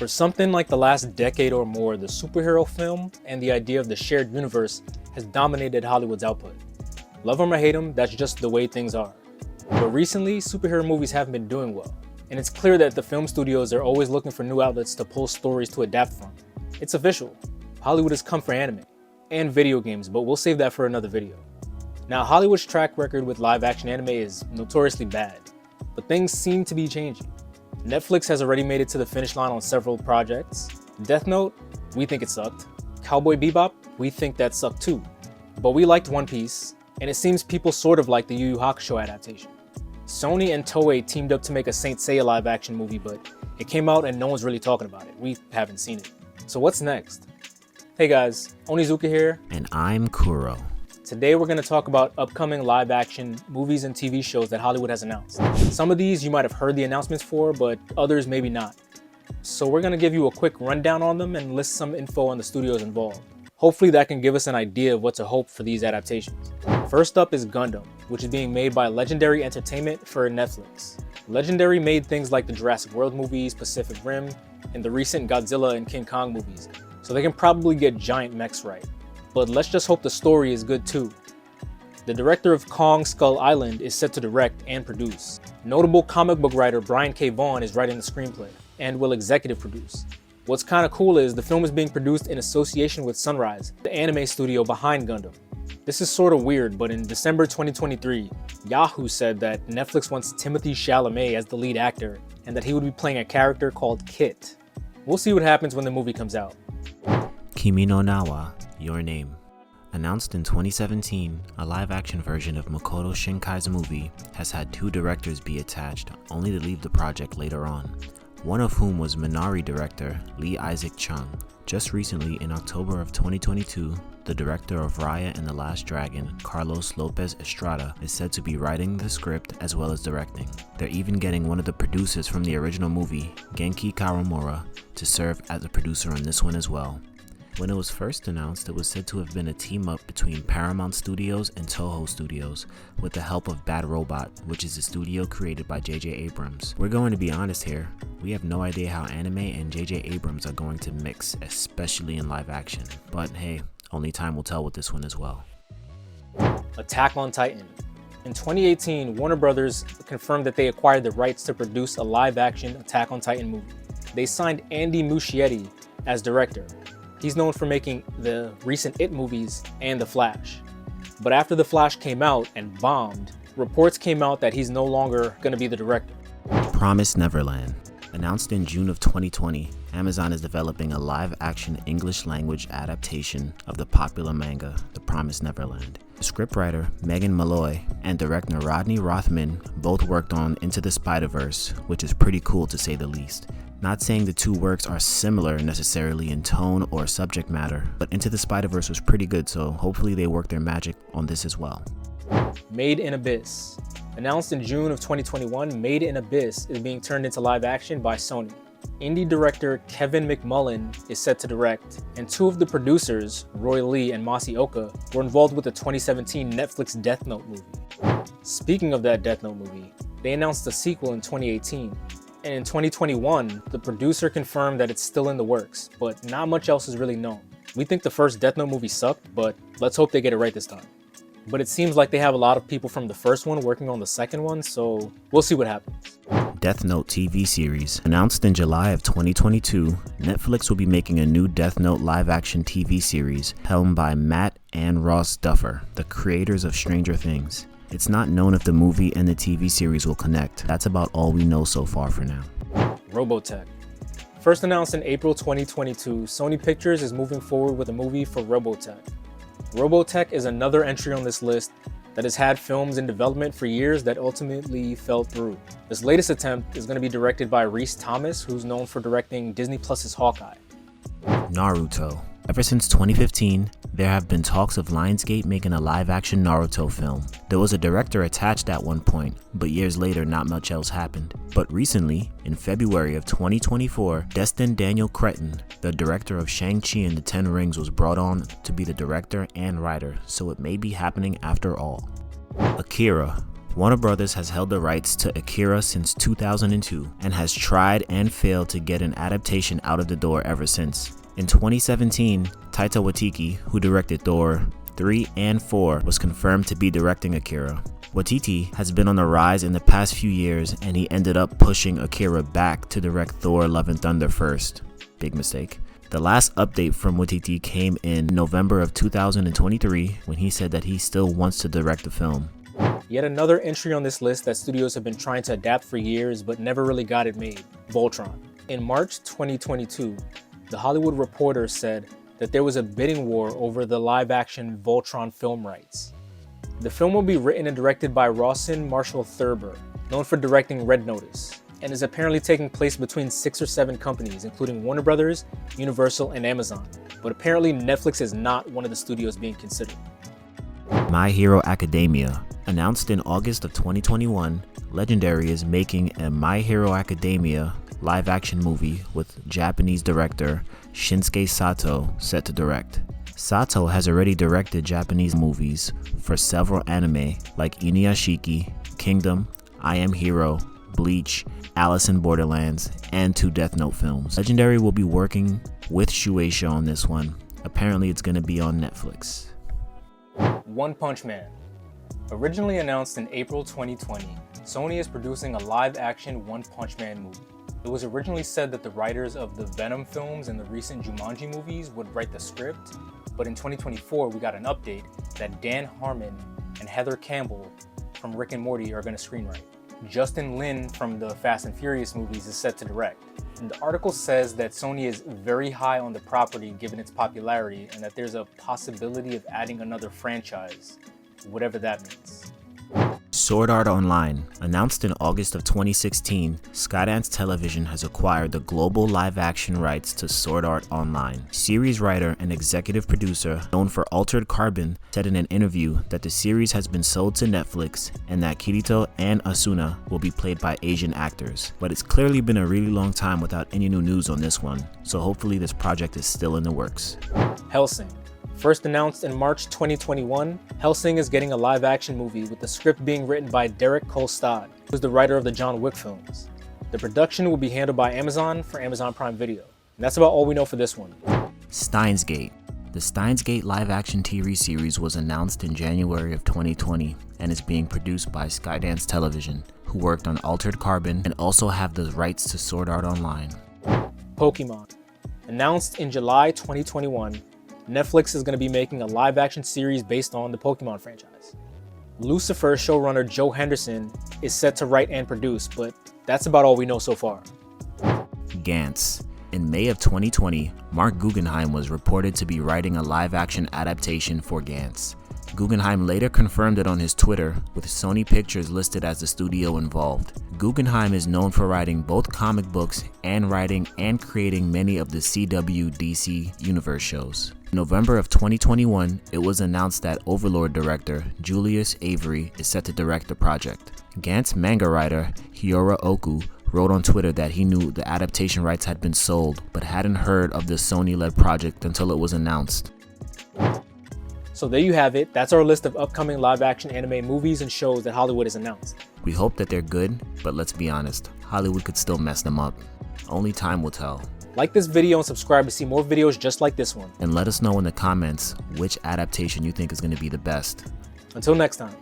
For something like the last decade or more, the superhero film and the idea of the shared universe has dominated Hollywood's output. Love 'em or hate 'em, that's just the way things are. But recently, superhero movies haven't been doing well, and it's clear that the film studios are always looking for new outlets to pull stories to adapt from. It's official. Hollywood has come for anime and video games, but we'll save that for another video. Now, Hollywood's track record with live-action anime is notoriously bad, but things seem to be changing. Netflix has already made it to the finish line on several projects. Death Note, we think it sucked. Cowboy Bebop, we think that sucked too. But we liked One Piece, and it seems people sort of like the Yu Yu Hakusho adaptation. Sony and Toei teamed up to make a Saint Seiya live-action movie, but it came out and no one's really talking about it. We haven't seen it. So what's next? Hey guys, Onizuka here. And I'm Kuro. Today we're going to talk about upcoming live-action movies and TV shows that Hollywood has announced. Some of these you might have heard the announcements for, but others maybe not. So we're going to give you a quick rundown on them and list some info on the studios involved. Hopefully that can give us an idea of what to hope for these adaptations. First up is Gundam, which is being made by Legendary Entertainment for Netflix. Legendary made things like the Jurassic World movies, Pacific Rim, and the recent Godzilla and King Kong movies, so they can probably get giant mechs right. But let's just hope the story is good too. The director of Kong Skull Island is set to direct and produce. Notable comic book writer Brian K. Vaughan is writing the screenplay and will executive produce. What's kind of cool is the film is being produced in association with Sunrise, the anime studio behind Gundam. This is sort of weird, but in December 2023, Yahoo said that Netflix wants Timothée Chalamet as the lead actor and that he would be playing a character called Kit. We'll see what happens when the movie comes out. Kimi no Nawa, Your Name. Announced in 2017, a live-action version of Makoto Shinkai's movie has had two directors be attached, only to leave the project later on. One of whom was Minari director Lee Isaac Chung. Just recently, in October of 2022, the director of Raya and the Last Dragon, Carlos Lopez Estrada, is said to be writing the script as well as directing. They're even getting one of the producers from the original movie, Genki Karamura, to serve as a producer on this one as well. When it was first announced, it was said to have been a team-up between Paramount Studios and Toho Studios, with the help of Bad Robot, which is a studio created by J.J. Abrams. We're going to be honest here, we have no idea how anime and J.J. Abrams are going to mix, especially in live action. But hey, only time will tell with this one as well. Attack on Titan. In 2018, Warner Brothers confirmed that they acquired the rights to produce a live-action Attack on Titan movie. They signed Andy Muschietti as director. He's known for making the recent It movies and The Flash. But after The Flash came out and bombed, reports came out that he's no longer going to be the director. Promised Neverland. Announced in June of 2020, Amazon is developing a live-action English-language adaptation of the popular manga, The Promised Neverland. Scriptwriter Megan Malloy and director Rodney Rothman both worked on Into the Spider-Verse, which is pretty cool to say the least. Not saying the two works are similar necessarily in tone or subject matter, but Into the Spider-Verse was pretty good, so hopefully they work their magic on this as well. Made in Abyss. Announced in June of 2021, Made in Abyss is being turned into live action by Sony. Indie director Kevin McMullen is set to direct, and two of the producers, Roy Lee and Masi Oka, were involved with the 2017 Netflix Death Note movie. Speaking of that Death Note movie, they announced a sequel in 2018. And in 2021, the producer confirmed that it's still in the works, but not much else is really known. We think the first Death Note movie sucked, but let's hope they get it right this time. But it seems like they have a lot of people from the first one working on the second one, so we'll see what happens. Death Note TV series. Announced in July of 2022, Netflix will be making a new Death Note live-action TV series helmed by Matt and Ross Duffer, the creators of Stranger Things. It's not known if the movie and the TV series will connect. That's about all we know so far for now. Robotech. First announced in April 2022, Sony Pictures is moving forward with a movie for Robotech. Robotech is another entry on this list that has had films in development for years that ultimately fell through. This latest attempt is going to be directed by Rhys Thomas, who's known for directing Disney Plus's Hawkeye. Naruto. Ever since 2015, there have been talks of Lionsgate making a live-action Naruto film. There was a director attached at one point, but years later not much else happened. But recently, in February of 2024, Destin Daniel Cretton, the director of Shang-Chi and the Ten Rings, was brought on to be the director and writer, so it may be happening after all. Akira, Warner Brothers has held the rights to Akira since 2002 and has tried and failed to get an adaptation out of the door ever since. In 2017, Taika Waititi, who directed Thor 3 and 4, was confirmed to be directing Akira. Waititi has been on the rise in the past few years, and he ended up pushing Akira back to direct Thor Love and Thunder first. Big mistake. The last update from Waititi came in November of 2023 when he said that he still wants to direct the film. Yet another entry on this list that studios have been trying to adapt for years but never really got it made, Voltron. In March 2022, The Hollywood Reporter said that there was a bidding war over the live-action Voltron film rights. The film will be written and directed by Rawson Marshall Thurber, known for directing Red Notice, and is apparently taking place between 6 or 7 companies, including Warner Brothers, Universal, and Amazon. But apparently Netflix is not one of the studios being considered. My Hero Academia. Announced in August of 2021, Legendary is making a My Hero Academia live-action movie with Japanese director Shinsuke Sato set to direct. Sato has already directed Japanese movies for several anime like Inuyashiki, Kingdom, I Am Hero, Bleach, Alice in Borderlands, and 2 Death Note films. Legendary will be working with Shueisha on this one. Apparently it's going to be on Netflix. One Punch Man. Originally announced in April 2020, Sony is producing a live-action One Punch Man movie. It was originally said that the writers of the Venom films and the recent Jumanji movies would write the script, but in 2024 we got an update that Dan Harmon and Heather Campbell from Rick and Morty are going to screenwrite. Justin Lin from the Fast and Furious movies is set to direct. And the article says that Sony is very high on the property given its popularity and that there's a possibility of adding another franchise, whatever that means. Sword Art Online. Announced in August of 2016, Skydance Television has acquired the global live-action rights to Sword Art Online. Series writer and executive producer known for Altered Carbon said in an interview that the series has been sold to Netflix and that Kirito and Asuna will be played by Asian actors. But it's clearly been a really long time without any new news on this one, so hopefully this project is still in the works. Hellsing. First announced in March 2021, Hellsing is getting a live-action movie with the script being written by Derek Kolstad, who is the writer of the John Wick films. The production will be handled by Amazon for Amazon Prime Video. And that's about all we know for this one. Steins Gate. The Steins Gate live-action TV series was announced in January of 2020 and is being produced by Skydance Television, who worked on Altered Carbon and also have the rights to Sword Art Online. Pokemon. Announced in July 2021, Netflix is going to be making a live-action series based on the Pokemon franchise. Lucifer showrunner Joe Henderson is set to write and produce, but that's about all we know so far. Gantz. In May of 2020, Mark Guggenheim was reported to be writing a live-action adaptation for Gantz. Guggenheim later confirmed it on his Twitter, with Sony Pictures listed as the studio involved. Guggenheim is known for writing both comic books and writing and creating many of the CW DC Universe shows. In November of 2021, it was announced that Overlord director Julius Avery is set to direct the project. Gantz manga writer Hiora Oku wrote on Twitter that he knew the adaptation rights had been sold, but hadn't heard of the Sony-led project until it was announced. So there you have it. That's our list of upcoming live-action anime movies and shows that Hollywood has announced. We hope that they're good, but let's be honest, Hollywood could still mess them up. Only time will tell. Like this video and subscribe to see more videos just like this one. And let us know in the comments which adaptation you think is going to be the best. Until next time.